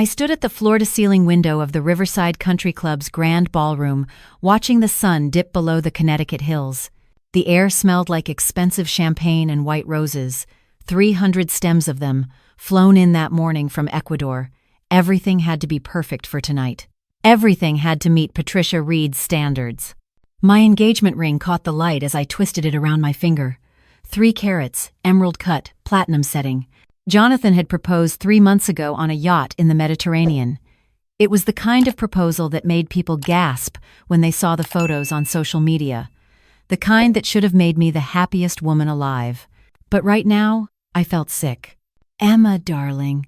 I stood at the floor-to-ceiling window of the Riverside Country Club's grand ballroom, watching the sun dip below the Connecticut hills. The air smelled like expensive champagne and white roses, 300 stems of them, flown in that morning from Ecuador. Everything had to be perfect for tonight. Everything had to meet Patricia Reed's standards. My engagement ring caught the light as I twisted it around my finger. 3 carats, emerald cut, platinum setting. Jonathan had proposed 3 months ago on a yacht in the Mediterranean. It was the kind of proposal that made people gasp when they saw the photos on social media. The kind that should have made me the happiest woman alive. But right now, I felt sick. "Emma, darling."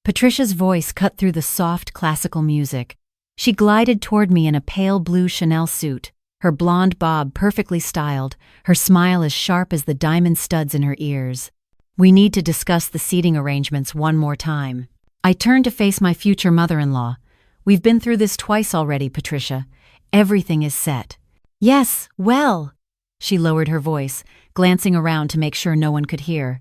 Patricia's voice cut through the soft classical music. She glided toward me in a pale blue Chanel suit, her blonde bob perfectly styled, her smile as sharp as the diamond studs in her ears. "We need to discuss the seating arrangements one more time." I turned to face my future mother-in-law. "We've been through this twice already, Patricia. Everything is set." "Yes, well." She lowered her voice, glancing around to make sure no one could hear.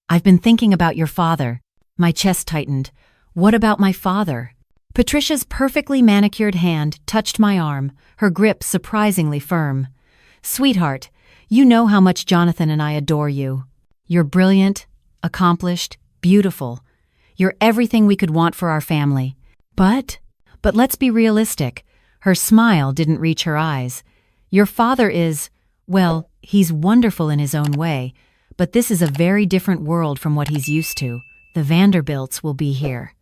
"I've been thinking about your father." My chest tightened. What about my father? Patricia's perfectly manicured hand touched my arm, her grip surprisingly firm. "Sweetheart, you know how much Jonathan and I adore you. You're brilliant, accomplished, beautiful. You're everything we could want for our family. But let's be realistic." Her smile didn't reach her eyes. "Your father is, well, he's wonderful in his own way, but this is a very different world from what he's used to. The Vanderbilts will be here.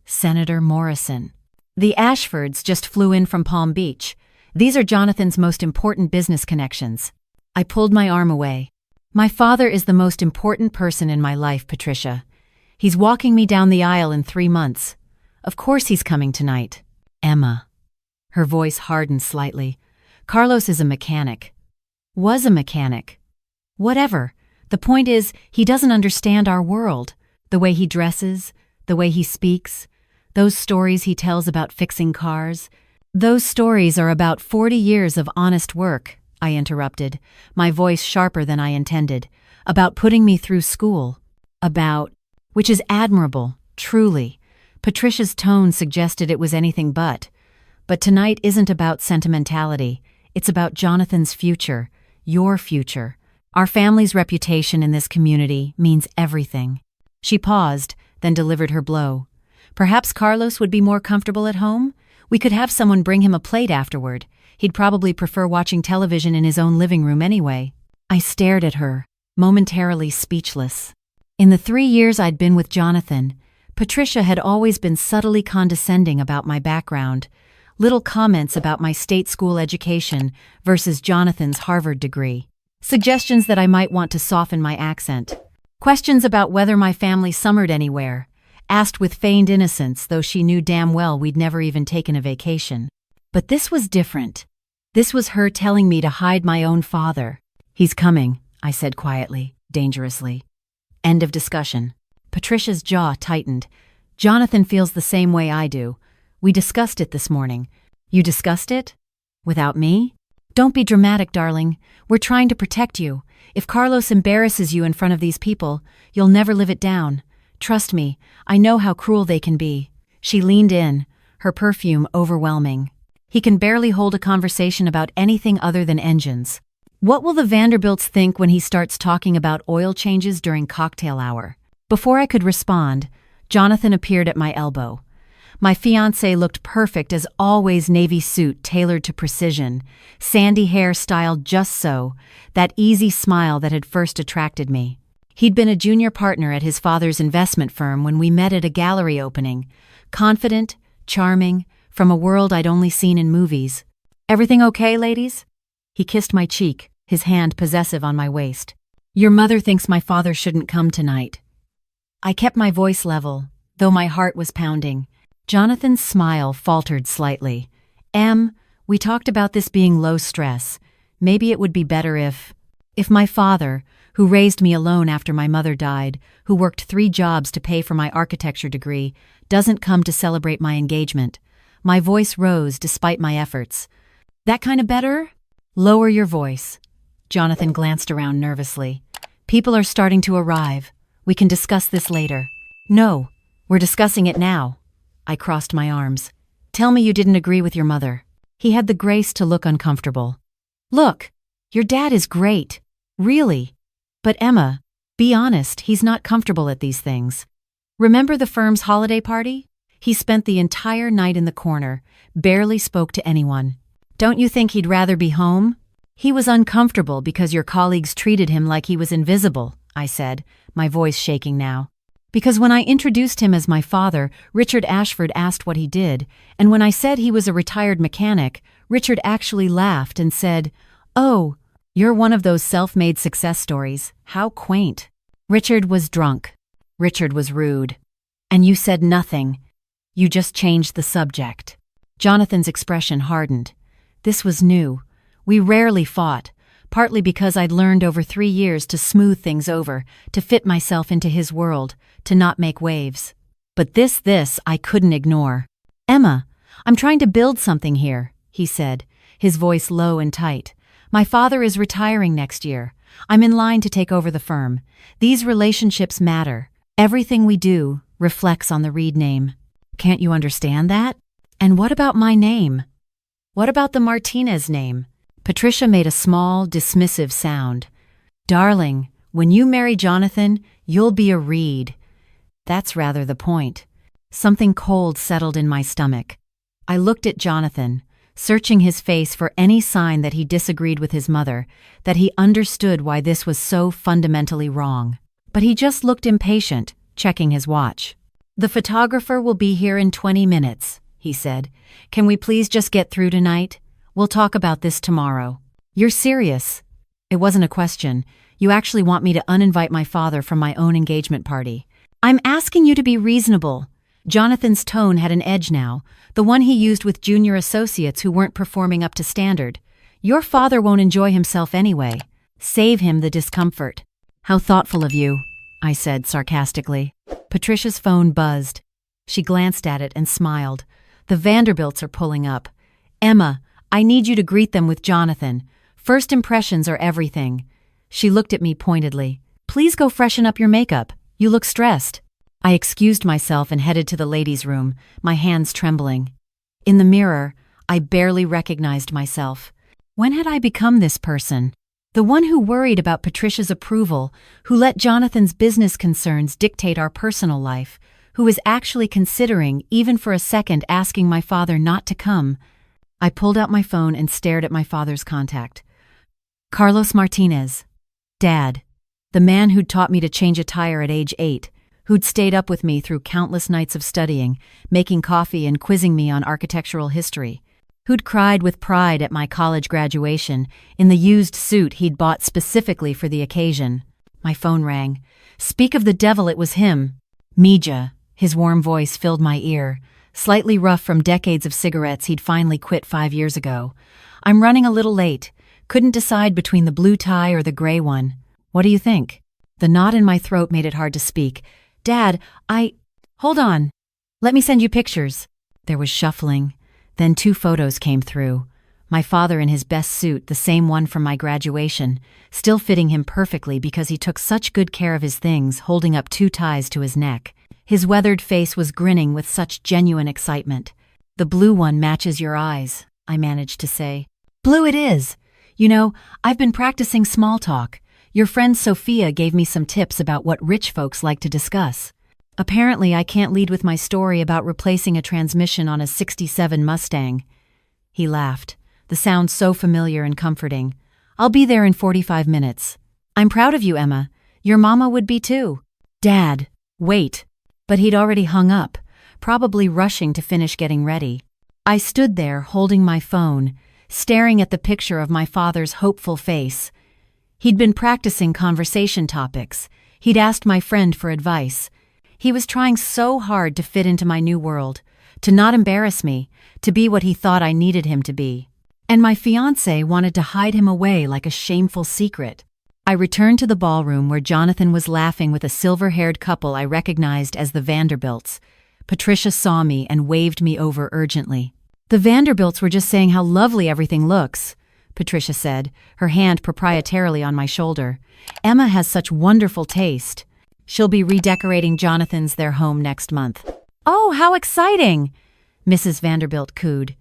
Senator Morrison. The Ashfords just flew in from Palm Beach. These are Jonathan's most important business connections." I pulled my arm away. "My father is the most important person in my life, Patricia. He's walking me down the aisle in 3 months. Of course he's coming tonight." "Emma." Her voice hardened slightly. "Carlos is a mechanic. Was a mechanic. Whatever. The point is, he doesn't understand our world. The way he dresses, the way he speaks, those stories he tells about fixing cars. Those stories are about 40 years of honest work," I interrupted, my voice sharper than I intended. "About putting me through school. Which is admirable, truly." Patricia's tone suggested it was anything but. "But tonight isn't about sentimentality. It's about Jonathan's future, your future. Our family's reputation in this community means everything." She paused, then delivered her blow. "Perhaps Carlos would be more comfortable at home? We could have someone bring him a plate afterward. He'd probably prefer watching television in his own living room anyway." I stared at her, momentarily speechless. In the 3 years I'd been with Jonathan, Patricia had always been subtly condescending about my background, little comments about my state school education versus Jonathan's Harvard degree, suggestions that I might want to soften my accent, questions about whether my family summered anywhere, asked with feigned innocence, though she knew damn well we'd never even taken a vacation. But this was different. This was her telling me to hide my own father. "He's coming," I said quietly, dangerously. End of discussion. Patricia's jaw tightened. "Jonathan feels the same way I do. We discussed it this morning." "You discussed it? Without me?" "Don't be dramatic, darling. We're trying to protect you. If Carlos embarrasses you in front of these people, you'll never live it down. Trust me, I know how cruel they can be." She leaned in, her perfume overwhelming. "He can barely hold a conversation about anything other than engines. What will the Vanderbilts think when he starts talking about oil changes during cocktail hour?" Before I could respond, Jonathan appeared at my elbow. My fiancé looked perfect as always, navy suit tailored to precision, sandy hair styled just so, that easy smile that had first attracted me. He'd been a junior partner at his father's investment firm when we met at a gallery opening, confident, charming, from a world I'd only seen in movies. "Everything okay, ladies?" He kissed my cheek, his hand possessive on my waist. "Your mother thinks my father shouldn't come tonight." I kept my voice level, though my heart was pounding. Jonathan's smile faltered slightly. We talked about this being low stress. Maybe it would be better if my father, who raised me alone after my mother died, who worked 3 jobs to pay for my architecture degree, doesn't come to celebrate my engagement." My voice rose despite my efforts. "That kind of better?" "Lower your voice." Jonathan glanced around nervously. "People are starting to arrive. We can discuss this later." "No, we're discussing it now." I crossed my arms. Tell me you didn't agree with your mother. He had the grace to look uncomfortable. Look, your dad is great. Really. But Emma, be honest, he's not comfortable at these things. Remember the firm's holiday party? He spent the entire night in the corner, barely spoke to anyone. Don't you think he'd rather be home? He was uncomfortable because your colleagues treated him like he was invisible, I said, my voice shaking now. Because when I introduced him as my father, Richard Ashford asked what he did, and when I said he was a retired mechanic, Richard actually laughed and said, "Oh, you're one of those self-made success stories. How quaint." Richard was drunk. Richard was rude. And you said nothing. You just changed the subject. Jonathan's expression hardened. This was new. We rarely fought, partly because I'd learned over 3 years to smooth things over, to fit myself into his world, to not make waves. But this I couldn't ignore. "Emma, I'm trying to build something here," he said, his voice low and tight. "My father is retiring next year. I'm in line to take over the firm. These relationships matter. Everything we do reflects on the Reed name. Can't you understand that? And what about my name? What about the Martinez name?" Patricia made a small, dismissive sound. "Darling, when you marry Jonathan, you'll be a Reed." That's rather the point. Something cold settled in my stomach. I looked at Jonathan, searching his face for any sign that he disagreed with his mother, that he understood why this was so fundamentally wrong. But he just looked impatient, checking his watch. "The photographer will be here in 20 minutes, he said. "Can we please just get through tonight? We'll talk about this tomorrow." "You're serious?" "It wasn't a question. You actually want me to uninvite my father from my own engagement party." "I'm asking you to be reasonable." Jonathan's tone had an edge now, the one he used with junior associates who weren't performing up to standard. "Your father won't enjoy himself anyway. Save him the discomfort." "How thoughtful of you," I said sarcastically. Patricia's phone buzzed. She glanced at it and smiled. "The Vanderbilts are pulling up. Emma, I need you to greet them with Jonathan. First impressions are everything." She looked at me pointedly. "Please go freshen up your makeup. You look stressed." I excused myself and headed to the ladies' room, my hands trembling. In the mirror, I barely recognized myself. When had I become this person? The one who worried about Patricia's approval, who let Jonathan's business concerns dictate our personal life, who was actually considering, even for a second, asking my father not to come. I pulled out my phone and stared at my father's contact. Carlos Martinez. Dad. The man who'd taught me to change a tire at age 8, who'd stayed up with me through countless nights of studying, making coffee and quizzing me on architectural history, who'd cried with pride at my college graduation in the used suit he'd bought specifically for the occasion. My phone rang. Speak of the devil, it was him. Mija. His warm voice filled my ear, slightly rough from decades of cigarettes he'd finally quit 5 years ago. "I'm running a little late. Couldn't decide between the blue tie or the gray one. What do you think?" The knot in my throat made it hard to speak. "Dad, Hold on. Let me send you pictures." There was shuffling. Then 2 photos came through. My father in his best suit, the same one from my graduation, still fitting him perfectly because he took such good care of his things, holding up 2 ties to his neck. His weathered face was grinning with such genuine excitement. "The blue one matches your eyes," I managed to say. "Blue it is. You know, I've been practicing small talk. Your friend Sophia gave me some tips about what rich folks like to discuss. Apparently, I can't lead with my story about replacing a transmission on a '67 Mustang." He laughed, the sound so familiar and comforting. "I'll be there in 45 minutes. I'm proud of you, Emma. Your mama would be too." "Dad, wait." But he'd already hung up, probably rushing to finish getting ready. I stood there holding my phone, staring at the picture of my father's hopeful face. He'd been practicing conversation topics. He'd asked my friend for advice. He was trying so hard to fit into my new world, to not embarrass me, to be what he thought I needed him to be. And my fiancé wanted to hide him away like a shameful secret. I returned to the ballroom where Jonathan was laughing with a silver-haired couple I recognized as the Vanderbilts. Patricia saw me and waved me over urgently. "The Vanderbilts were just saying how lovely everything looks," Patricia said, her hand proprietarily on my shoulder. "Emma has such wonderful taste. She'll be redecorating Jonathan's their home next month." Oh, how exciting! Mrs. Vanderbilt cooed.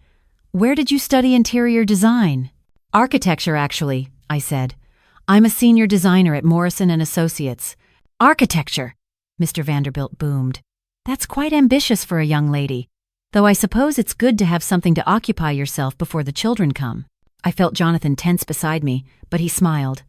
Where did you study interior design? Architecture, actually, I said. I'm a senior designer at Morrison and Associates. Architecture, Mr. Vanderbilt boomed. That's quite ambitious for a young lady, though I suppose it's good to have something to occupy yourself before the children come. I felt Jonathan tense beside me, but he smiled.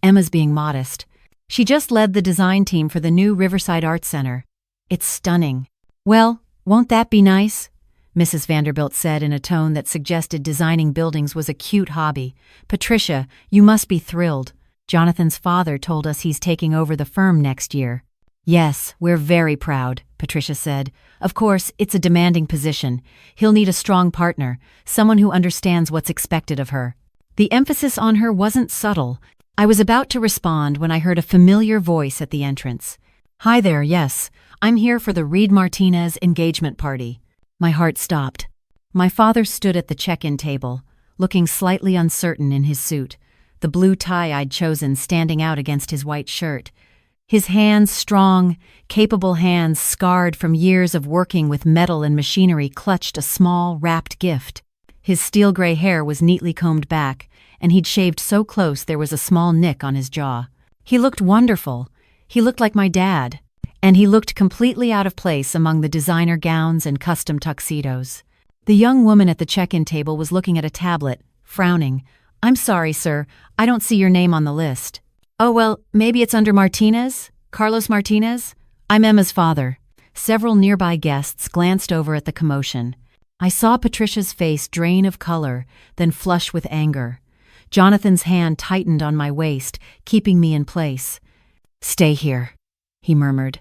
Emma's being modest. She just led the design team for the new Riverside Arts Center. It's stunning. Well, won't that be nice? Mrs. Vanderbilt said in a tone that suggested designing buildings was a cute hobby. Patricia, you must be thrilled. Jonathan's father told us he's taking over the firm next year. Yes, we're very proud, Patricia said. Of course, it's a demanding position. He'll need a strong partner, someone who understands what's expected of her. The emphasis on her wasn't subtle. I was about to respond when I heard a familiar voice at the entrance. Hi there, yes. I'm here for the Reed Martinez engagement party. My heart stopped. My father stood at the check-in table, looking slightly uncertain in his suit, the blue tie I'd chosen standing out against his white shirt. His hands, strong, capable hands scarred from years of working with metal and machinery, clutched a small, wrapped gift. His steel-gray hair was neatly combed back, and he'd shaved so close there was a small nick on his jaw. He looked wonderful. He looked like my dad. And he looked completely out of place among the designer gowns and custom tuxedos. The young woman at the check-in table was looking at a tablet, frowning. I'm sorry, sir, I don't see your name on the list. Oh, well, maybe it's under Martinez? Carlos Martinez? I'm Emma's father. Several nearby guests glanced over at the commotion. I saw Patricia's face drain of color, then flush with anger. Jonathan's hand tightened on my waist, keeping me in place. Stay here, he murmured.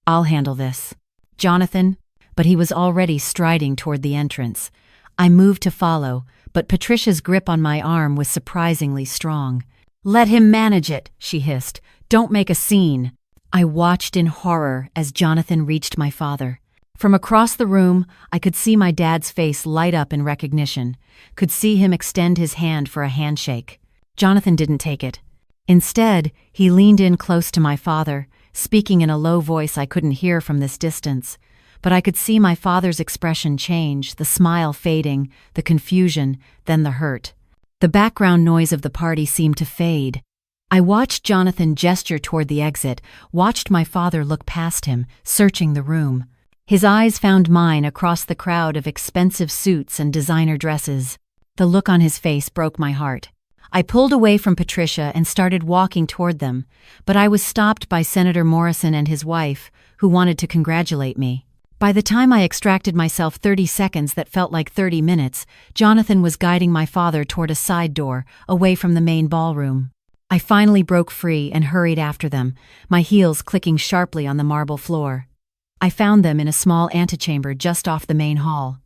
I'll handle this. Jonathan, but he was already striding toward the entrance. I moved to follow, but Patricia's grip on my arm was surprisingly strong. Let him manage it, she hissed. Don't make a scene. I watched in horror as Jonathan reached my father. From across the room, I could see my dad's face light up in recognition, could see him extend his hand for a handshake. Jonathan didn't take it. Instead, he leaned in close to my father, speaking in a low voice I couldn't hear from this distance, but I could see my father's expression change, the smile fading, the confusion, then the hurt. The background noise of the party seemed to fade. I watched Jonathan gesture toward the exit, watched my father look past him, searching the room. His eyes found mine across the crowd of expensive suits and designer dresses. The look on his face broke my heart. I pulled away from Patricia and started walking toward them, but I was stopped by Senator Morrison and his wife, who wanted to congratulate me. By the time I extracted myself 30 seconds that felt like 30 minutes, Jonathan was guiding my father toward a side door, away from the main ballroom. I finally broke free and hurried after them, my heels clicking sharply on the marble floor. I found them in a small antechamber just off the main hall.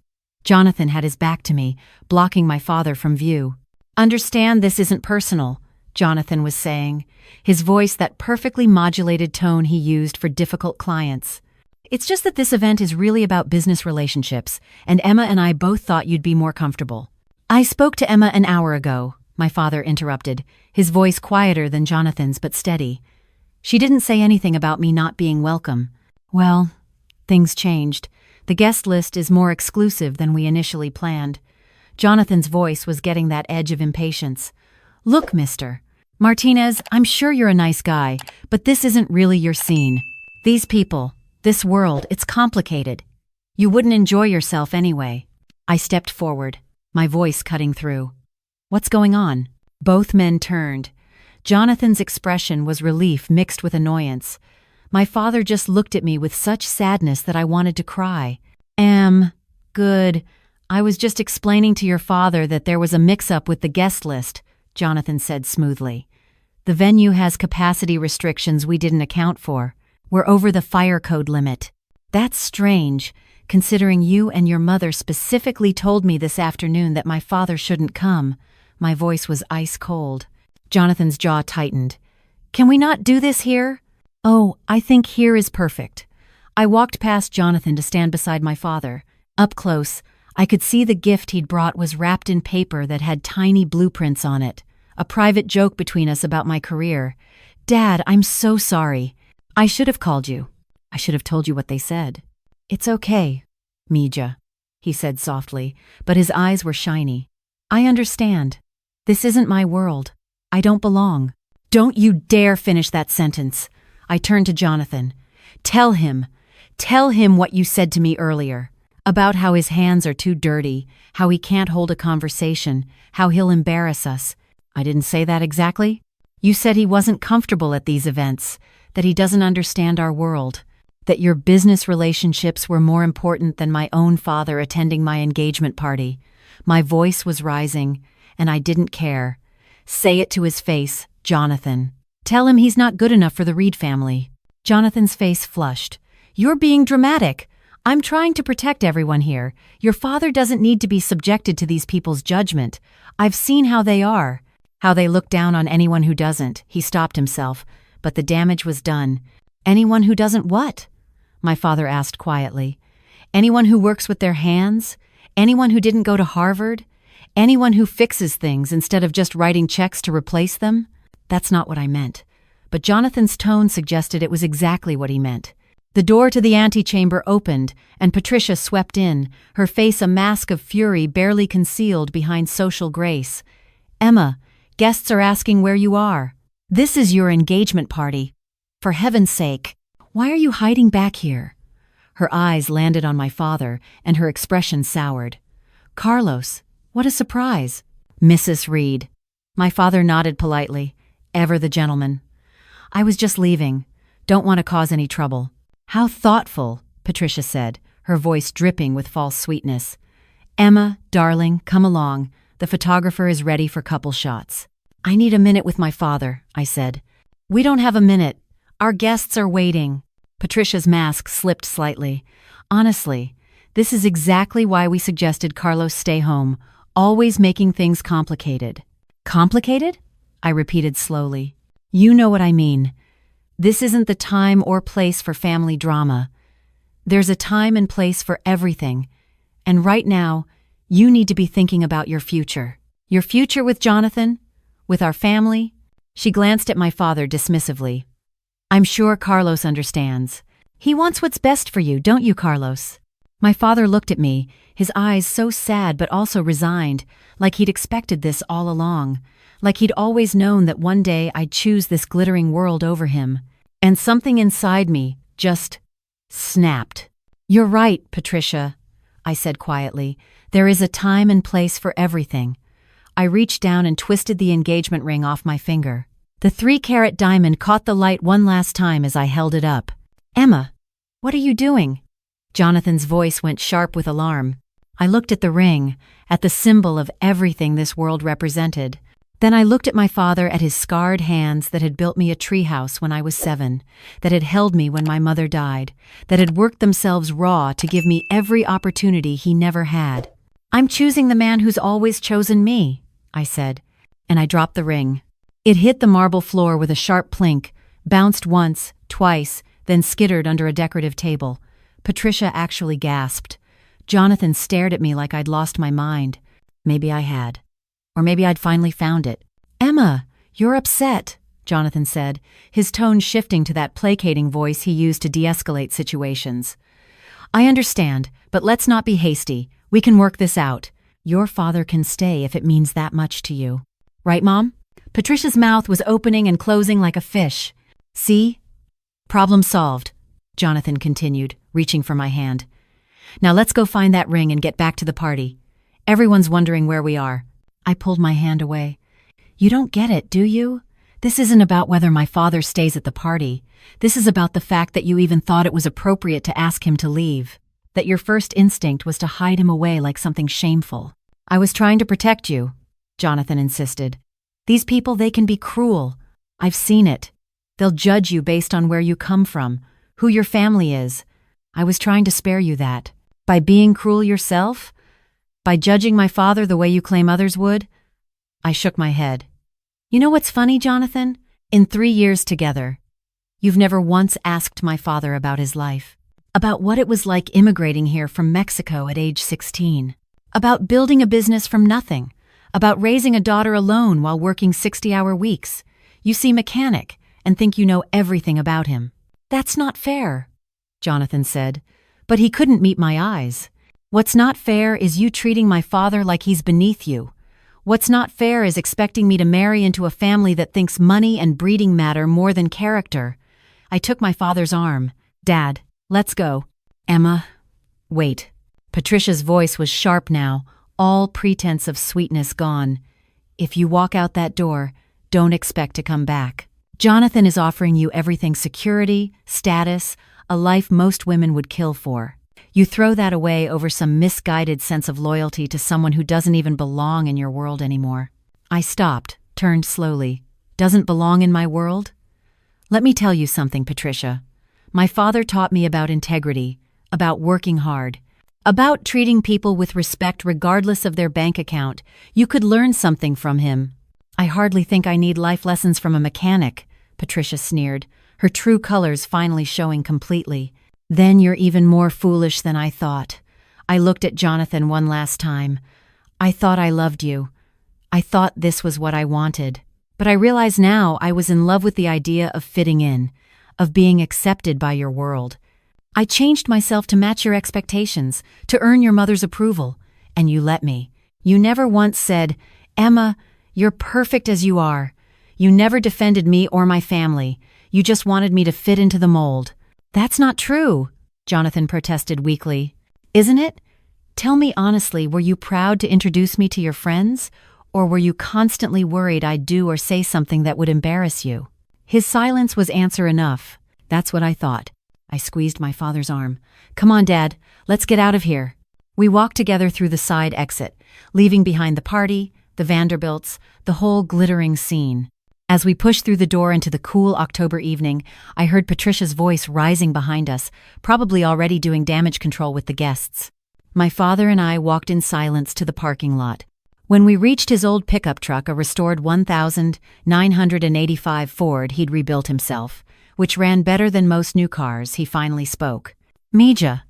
Jonathan had his back to me, blocking my father from view. Understand this isn't personal, Jonathan was saying, his voice that perfectly modulated tone he used for difficult clients. It's just that this event is really about business relationships, and Emma and I both thought you'd be more comfortable. I spoke to Emma an hour ago, my father interrupted, his voice quieter than Jonathan's but steady. She didn't say anything about me not being welcome. Well, things changed. The guest list is more exclusive than we initially planned. Jonathan's voice was getting that edge of impatience. Look, Mr. Martinez, I'm sure you're a nice guy, but this isn't really your scene. These people, this world, it's complicated. You wouldn't enjoy yourself anyway. I stepped forward, my voice cutting through. What's going on? Both men turned. Jonathan's expression was relief mixed with annoyance. My father just looked at me with such sadness that I wanted to cry. Good. I was just explaining to your father that there was a mix-up with the guest list, Jonathan said smoothly. The venue has capacity restrictions we didn't account for. We're over the fire code limit. That's strange, considering you and your mother specifically told me this afternoon that my father shouldn't come. My voice was ice cold. Jonathan's jaw tightened. Can we not do this here? Oh, I think here is perfect. I walked past Jonathan to stand beside my father. Up close, I could see the gift he'd brought was wrapped in paper that had tiny blueprints on it, a private joke between us about my career. Dad, I'm so sorry. I should have called you. I should have told you what they said. It's okay, Mija, he said softly, but his eyes were shiny. I understand. This isn't my world. I don't belong. Don't you dare finish that sentence. I turned to Jonathan. Tell him what you said to me earlier. About how his hands are too dirty, how he can't hold a conversation, how he'll embarrass us. I didn't say that exactly. You said he wasn't comfortable at these events, that he doesn't understand our world, that your business relationships were more important than my own father attending my engagement party. My voice was rising, and I didn't care. Say it to his face, Jonathan. Tell him he's not good enough for the Reed family. Jonathan's face flushed. You're being dramatic. I'm trying to protect everyone here. Your father doesn't need to be subjected to these people's judgment. I've seen how they are. How they look down on anyone who doesn't. He stopped himself, but the damage was done. Anyone who doesn't what? My father asked quietly. Anyone who works with their hands? Anyone who didn't go to Harvard? Anyone who fixes things instead of just writing checks to replace them? That's not what I meant. But Jonathan's tone suggested it was exactly what he meant. The door to the antechamber opened, and Patricia swept in, her face a mask of fury barely concealed behind social grace. Emma, guests are asking where you are. This is your engagement party. For heaven's sake, why are you hiding back here? Her eyes landed on my father, and her expression soured. Carlos, what a surprise. Mrs. Reed. My father nodded politely. Ever the gentleman. I was just leaving. Don't want to cause any trouble. How thoughtful, Patricia said, her voice dripping with false sweetness. Emma, darling, come along. The photographer is ready for couple shots. I need a minute with my father, I said. We don't have a minute. Our guests are waiting. Patricia's mask slipped slightly. Honestly, this is exactly why we suggested Carlos stay home, always making things complicated. Complicated? I repeated slowly. You know what I mean. This isn't the time or place for family drama. There's a time and place for everything. And right now, you need to be thinking about your future. Your future with Jonathan? With our family? She glanced at my father dismissively. I'm sure Carlos understands. He wants what's best for you, don't you, Carlos? My father looked at me, his eyes so sad but also resigned, like he'd expected this all along, like he'd always known that one day I'd choose this glittering world over him. And something inside me just snapped. You're right, Patricia, I said quietly. There is a time and place for everything. I reached down and twisted the engagement ring off my finger. The 3-carat diamond caught the light one last time as I held it up. Emma, what are you doing? Jonathan's voice went sharp with alarm. I looked at the ring, at the symbol of everything this world represented. Then I looked at my father, at his scarred hands that had built me a treehouse when I was 7, that had held me when my mother died, that had worked themselves raw to give me every opportunity he never had. I'm choosing the man who's always chosen me, I said, and I dropped the ring. It hit the marble floor with a sharp plink, bounced once, twice, then skittered under a decorative table. Patricia actually gasped. Jonathan stared at me like I'd lost my mind. Maybe I had. Or maybe I'd finally found it. Emma, you're upset, Jonathan said, his tone shifting to that placating voice he used to de-escalate situations. I understand, but let's not be hasty. We can work this out. Your father can stay if it means that much to you. Right, Mom? Patricia's mouth was opening and closing like a fish. See? Problem solved, Jonathan continued, reaching for my hand. Now let's go find that ring and get back to the party. Everyone's wondering where we are. I pulled my hand away. You don't get it, do you? This isn't about whether my father stays at the party. This is about the fact that you even thought it was appropriate to ask him to leave. That your first instinct was to hide him away like something shameful. I was trying to protect you, Jonathan insisted. These people, they can be cruel. I've seen it. They'll judge you based on where you come from, who your family is. I was trying to spare you that. By being cruel yourself? By judging my father the way you claim others would? I shook my head. You know what's funny, Jonathan? In 3 years together, you've never once asked my father about his life. About what it was like immigrating here from Mexico at age 16. About building a business from nothing. About raising a daughter alone while working 60-hour weeks. You see mechanic and think you know everything about him. That's not fair, Jonathan said, but he couldn't meet my eyes. What's not fair is you treating my father like he's beneath you. What's not fair is expecting me to marry into a family that thinks money and breeding matter more than character. I took my father's arm. Dad, let's go. Emma, wait. Patricia's voice was sharp now, all pretense of sweetness gone. If you walk out that door, don't expect to come back. Jonathan is offering you everything: security, status, a life most women would kill for. You throw that away over some misguided sense of loyalty to someone who doesn't even belong in your world anymore. I stopped, turned slowly. Doesn't belong in my world? Let me tell you something, Patricia. My father taught me about integrity, about working hard, about treating people with respect regardless of their bank account. You could learn something from him. I hardly think I need life lessons from a mechanic, Patricia sneered, her true colors finally showing completely. Then you're even more foolish than I thought. I looked at Jonathan one last time. I thought I loved you. I thought this was what I wanted. But I realize now I was in love with the idea of fitting in, of being accepted by your world. I changed myself to match your expectations, to earn your mother's approval, and you let me. You never once said, "Emma, you're perfect as you are." You never defended me or my family. You just wanted me to fit into the mold. That's not true, Jonathan protested weakly. Isn't it? Tell me honestly, were you proud to introduce me to your friends? Or were you constantly worried I'd do or say something that would embarrass you? His silence was answer enough. That's what I thought. I squeezed my father's arm. Come on, Dad, let's get out of here. We walked together through the side exit, leaving behind the party, the Vanderbilts, the whole glittering scene. As we pushed through the door into the cool October evening, I heard Patricia's voice rising behind us, probably already doing damage control with the guests. My father and I walked in silence to the parking lot. When we reached his old pickup truck, a restored 1985 Ford he'd rebuilt himself, which ran better than most new cars, he finally spoke. Mija,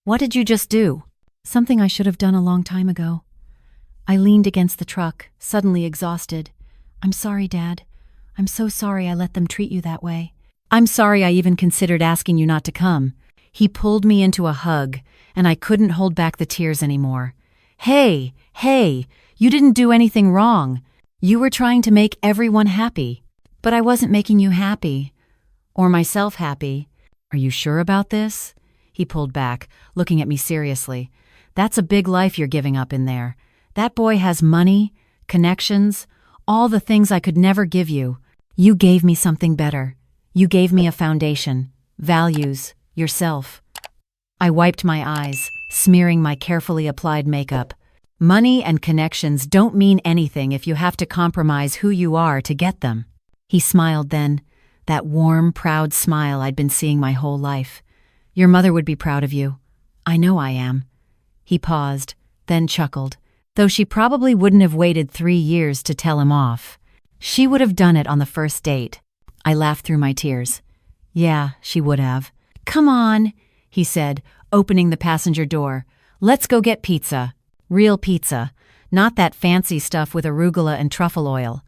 what did you just do? Something I should have done a long time ago. I leaned against the truck, suddenly exhausted. I'm sorry, Dad. I'm so sorry I let them treat you that way. I'm sorry I even considered asking you not to come. He pulled me into a hug, and I couldn't hold back the tears anymore. Hey, you didn't do anything wrong. You were trying to make everyone happy. But I wasn't making you happy. Or myself happy. Are you sure about this? He pulled back, looking at me seriously. That's a big life you're giving up in there. That boy has money, connections, all the things I could never give you. You gave me something better. You gave me a foundation, values, yourself. I wiped my eyes, smearing my carefully applied makeup. Money and connections don't mean anything if you have to compromise who you are to get them. He smiled then, that warm, proud smile I'd been seeing my whole life. Your mother would be proud of you. I know I am. He paused, then chuckled, though she probably wouldn't have waited 3 years to tell him off. She would have done it on the first date. I laughed through my tears. Yeah, she would have. Come on, he said, opening the passenger door. Let's go get pizza. Real pizza, not that fancy stuff with arugula and truffle oil.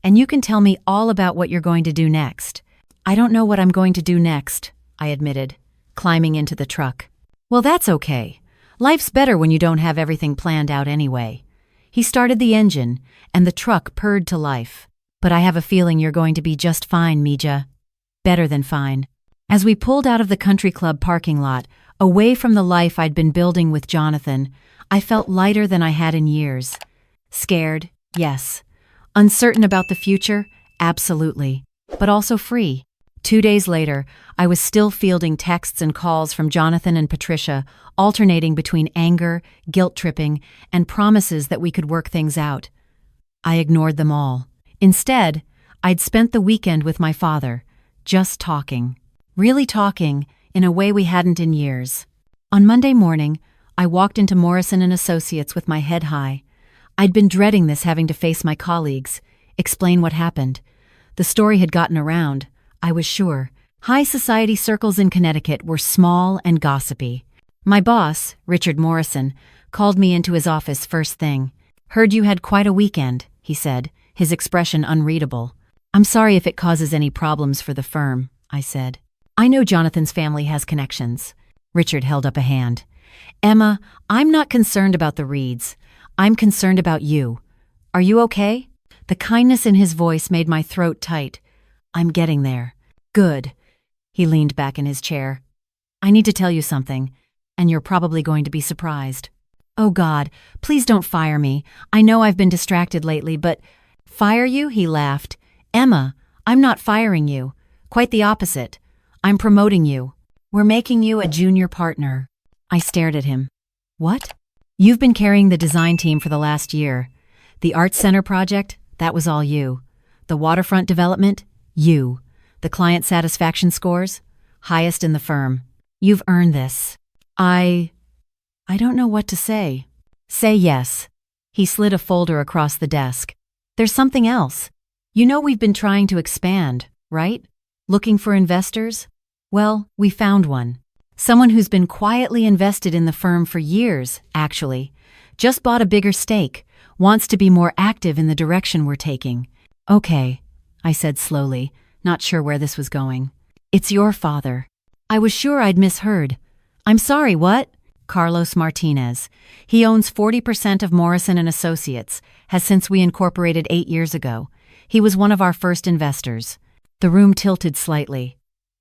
And you can tell me all about what you're going to do next. I don't know what I'm going to do next, I admitted, climbing into the truck. Well, that's okay. Life's better when you don't have everything planned out anyway. He started the engine, and the truck purred to life. But I have a feeling you're going to be just fine, Mija. Better than fine. As we pulled out of the country club parking lot, away from the life I'd been building with Jonathan, I felt lighter than I had in years. Scared, yes. Uncertain about the future, absolutely. But also free. 2 days later, I was still fielding texts and calls from Jonathan and Patricia, alternating between anger, guilt-tripping, and promises that we could work things out. I ignored them all. Instead, I'd spent the weekend with my father, just talking. Really talking, in a way we hadn't in years. On Monday morning, I walked into Morrison & Associates with my head high. I'd been dreading this, having to face my colleagues, explain what happened. The story had gotten around, I was sure. High society circles in Connecticut were small and gossipy. My boss, Richard Morrison, called me into his office first thing. Heard you had quite a weekend, he said, his expression unreadable. I'm sorry if it causes any problems for the firm, I said. I know Jonathan's family has connections. Richard held up a hand. Emma, I'm not concerned about the Reeds. I'm concerned about you. Are you okay? The kindness in his voice made my throat tight. I'm getting there. Good. He leaned back in his chair. I need to tell you something, and you're probably going to be surprised. Oh God, please don't fire me. I know I've been distracted lately, but… Fire you? He laughed. Emma, I'm not firing you. Quite the opposite. I'm promoting you. We're making you a junior partner. I stared at him. What? You've been carrying the design team for the last year. The Arts Center project, that was all you. The waterfront development, you. The client satisfaction scores, highest in the firm. You've earned this. I don't know what to say. Say yes. He slid a folder across the desk. There's something else. You know we've been trying to expand, right? Looking for investors? Well, we found one. Someone who's been quietly invested in the firm for years, actually. Just bought a bigger stake, wants to be more active in the direction we're taking. Okay, I said slowly, not sure where this was going. It's your father. I was sure I'd misheard. I'm sorry, what? Carlos Martinez. He owns 40% of Morrison & Associates, has since we incorporated 8 years ago. He was one of our first investors. The room tilted slightly.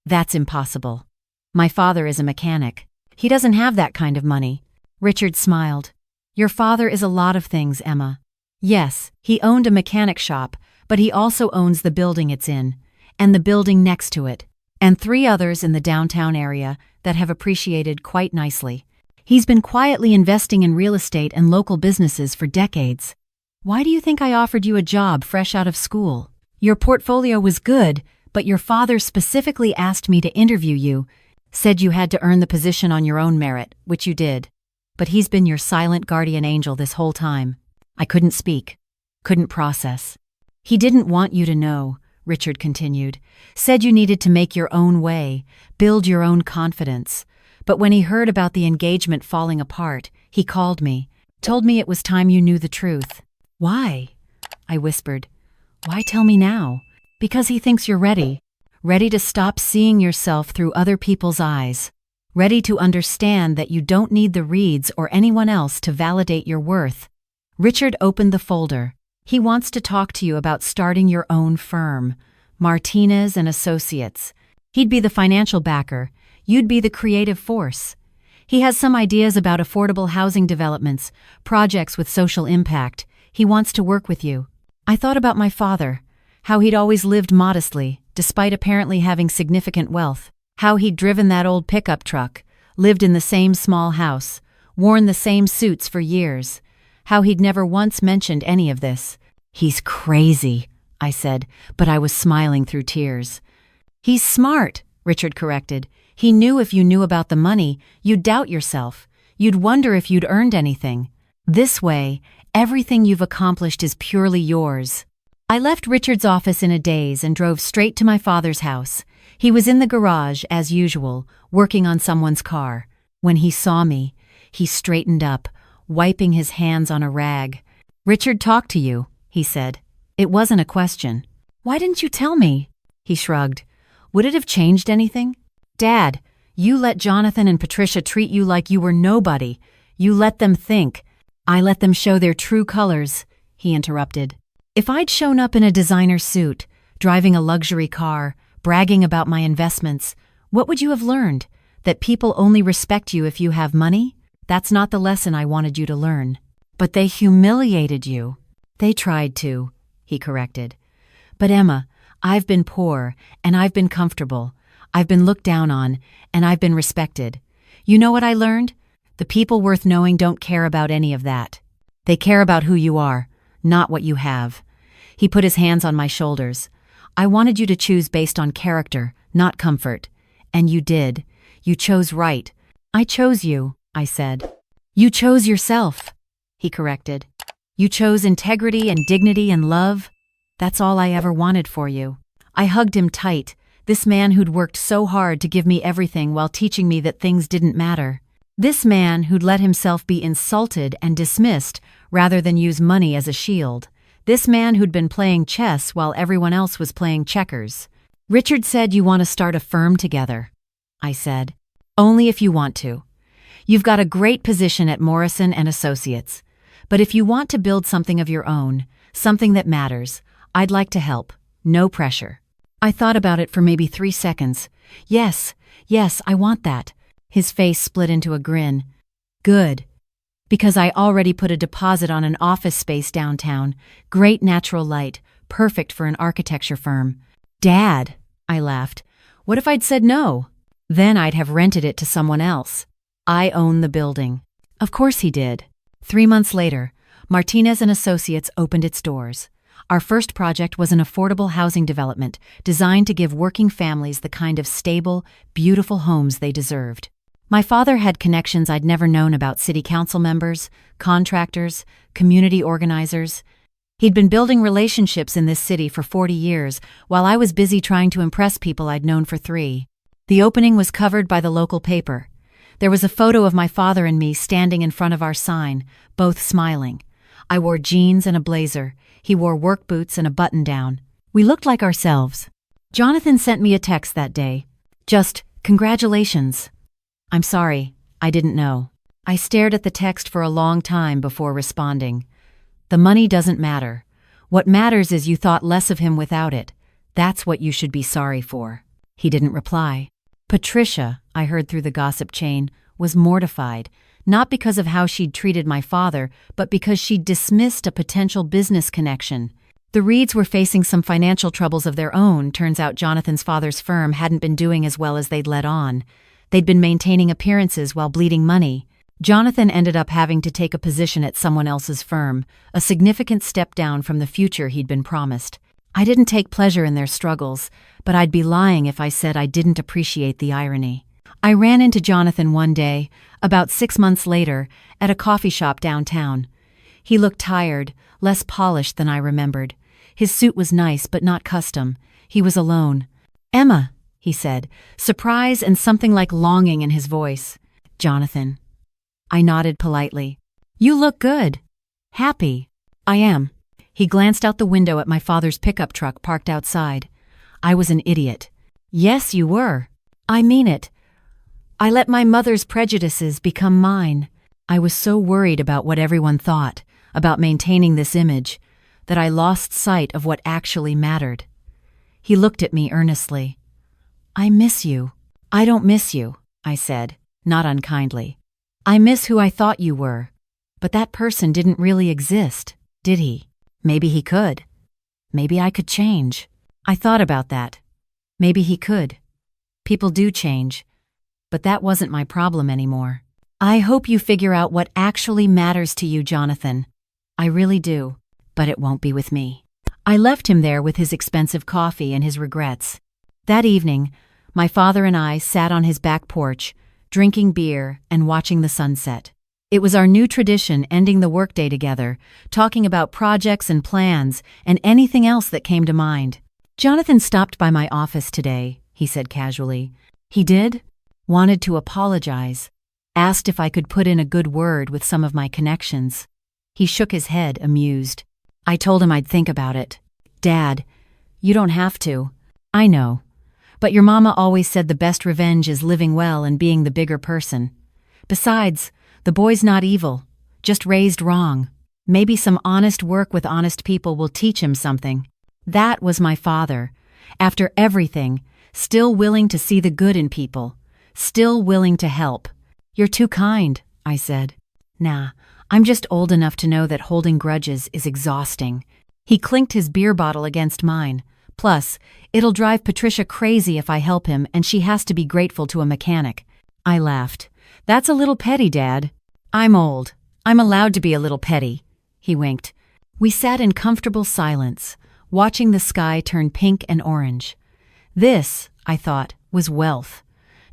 That's impossible. My father is a mechanic. He doesn't have that kind of money. Richard smiled. Your father is a lot of things, Emma. Yes, he owned a mechanic shop, but he also owns the building it's in, and the building next to it, and 3 others in the downtown area that have appreciated quite nicely. He's been quietly investing in real estate and local businesses for decades. Why do you think I offered you a job fresh out of school? Your portfolio was good, but your father specifically asked me to interview you, said you had to earn the position on your own merit, which you did. But he's been your silent guardian angel this whole time. I couldn't speak, couldn't process. He didn't want you to know, Richard continued. Said you needed to make your own way, build your own confidence. But when he heard about the engagement falling apart, he called me, told me it was time you knew the truth. Why? I whispered. Why tell me now? Because he thinks you're ready. Ready to stop seeing yourself through other people's eyes. Ready to understand that you don't need the Reeds or anyone else to validate your worth. Richard opened the folder. He wants to talk to you about starting your own firm, Martinez & Associates. He'd be the financial backer. You'd be the creative force. He has some ideas about affordable housing developments, projects with social impact. He wants to work with you. I thought about my father, how he'd always lived modestly, despite apparently having significant wealth, how he'd driven that old pickup truck, lived in the same small house, worn the same suits for years, how he'd never once mentioned any of this. He's crazy, I said, but I was smiling through tears. He's smart, Richard corrected. He knew if you knew about the money, you'd doubt yourself. You'd wonder if you'd earned anything. This way, everything you've accomplished is purely yours. I left Richard's office in a daze and drove straight to my father's house. He was in the garage, as usual, working on someone's car. When he saw me, he straightened up, wiping his hands on a rag. Richard talked to you, he said. It wasn't a question. Why didn't you tell me? He shrugged. Would it have changed anything? Dad, you let Jonathan and Patricia treat you like you were nobody. You let them think. I let them show their true colors, he interrupted. If I'd shown up in a designer suit, driving a luxury car, bragging about my investments, what would you have learned? That people only respect you if you have money? That's not the lesson I wanted you to learn. But they humiliated you. They tried to, he corrected. But Emma, I've been poor, and I've been comfortable. I've been looked down on, and I've been respected. You know what I learned? The people worth knowing don't care about any of that. They care about who you are, not what you have. He put his hands on my shoulders. I wanted you to choose based on character, not comfort. And you did. You chose right. I chose you, I said. You chose yourself, he corrected. You chose integrity and dignity and love. That's all I ever wanted for you. I hugged him tight, this man who'd worked so hard to give me everything while teaching me that things didn't matter. This man who'd let himself be insulted and dismissed rather than use money as a shield. This man who'd been playing chess while everyone else was playing checkers. Richard said you want to start a firm together. I said. Only if you want to. You've got a great position at Morrison and Associates. But if you want to build something of your own, something that matters, I'd like to help. No pressure. I thought about it for maybe 3 seconds. Yes, I want that. His face split into a grin. Good. Because I already put a deposit on an office space downtown. Great natural light, perfect for an architecture firm. Dad, I laughed. What if I'd said no? Then I'd have rented it to someone else. I own the building. Of course he did. 3 months later, Martinez & Associates opened its doors. Our first project was an affordable housing development designed to give working families the kind of stable, beautiful homes they deserved. My father had connections I'd never known about city council members, contractors, community organizers. He'd been building relationships in this city for 40 years, while I was busy trying to impress people I'd known for 3. The opening was covered by the local paper. There was a photo of my father and me standing in front of our sign, both smiling. I wore jeans and a blazer. He wore work boots and a button-down. We looked like ourselves. Jonathan sent me a text that day. Just, congratulations. I'm sorry, I didn't know. I stared at the text for a long time before responding. The money doesn't matter. What matters is you thought less of him without it. That's what you should be sorry for. He didn't reply. Patricia, I heard through the gossip chain, was mortified, not because of how she'd treated my father, but because she'd dismissed a potential business connection. The Reeds were facing some financial troubles of their own. Turns out Jonathan's father's firm hadn't been doing as well as they'd let on. They'd been maintaining appearances while bleeding money. Jonathan ended up having to take a position at someone else's firm, a significant step down from the future he'd been promised. I didn't take pleasure in their struggles, but I'd be lying if I said I didn't appreciate the irony. I ran into Jonathan one day, about 6 months later, at a coffee shop downtown. He looked tired, less polished than I remembered. His suit was nice but not custom. He was alone. "Emma," he said, surprise and something like longing in his voice. "Jonathan." I nodded politely. "You look good." "Happy." "I am." He glanced out the window at my father's pickup truck parked outside. I was an idiot. "Yes, you were." "I mean it. I let my mother's prejudices become mine. I was so worried about what everyone thought, about maintaining this image, that I lost sight of what actually mattered." He looked at me earnestly. "I miss you." "I don't miss you," I said, not unkindly. "I miss who I thought you were. But that person didn't really exist, did he? Maybe he could. Maybe I could change." I thought about that. Maybe he could. People do change. But that wasn't my problem anymore. "I hope you figure out what actually matters to you, Jonathan. I really do. But it won't be with me." I left him there with his expensive coffee and his regrets. That evening, my father and I sat on his back porch, drinking beer and watching the sunset. It was our new tradition, ending the workday together, talking about projects and plans and anything else that came to mind. "Jonathan stopped by my office today," he said casually. "He did? Wanted to apologize. Asked if I could put in a good word with some of my connections." He shook his head, amused. I told him I'd think about it. "Dad, you don't have to." "I know. But your mama always said the best revenge is living well and being the bigger person. Besides, the boy's not evil, just raised wrong. Maybe some honest work with honest people will teach him something." That was my father. After everything, still willing to see the good in people, still willing to help. "You're too kind," I said. "Nah, I'm just old enough to know that holding grudges is exhausting." He clinked his beer bottle against mine. "Plus, it'll drive Patricia crazy if I help him, and she has to be grateful to a mechanic." I laughed. "That's a little petty, Dad." "I'm old. I'm allowed to be a little petty." He winked. We sat in comfortable silence, watching the sky turn pink and orange. This, I thought, was wealth.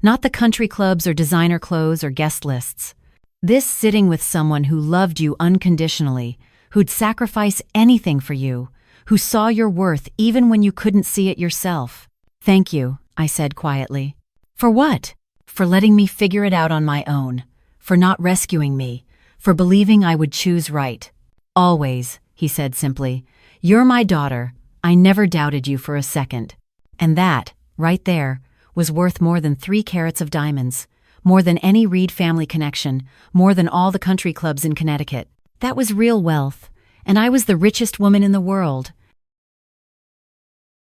Not the country clubs or designer clothes or guest lists. This sitting with someone who loved you unconditionally, who'd sacrifice anything for you, who saw your worth even when you couldn't see it yourself. "Thank you," I said quietly. "For what?" "For letting me figure it out on my own. For not rescuing me. For believing I would choose right." "Always," he said simply. "You're my daughter. I never doubted you for a second." And that, right there, was worth more than 3 carats of diamonds, more than any Reed family connection, more than all the country clubs in Connecticut. That was real wealth, and I was the richest woman in the world.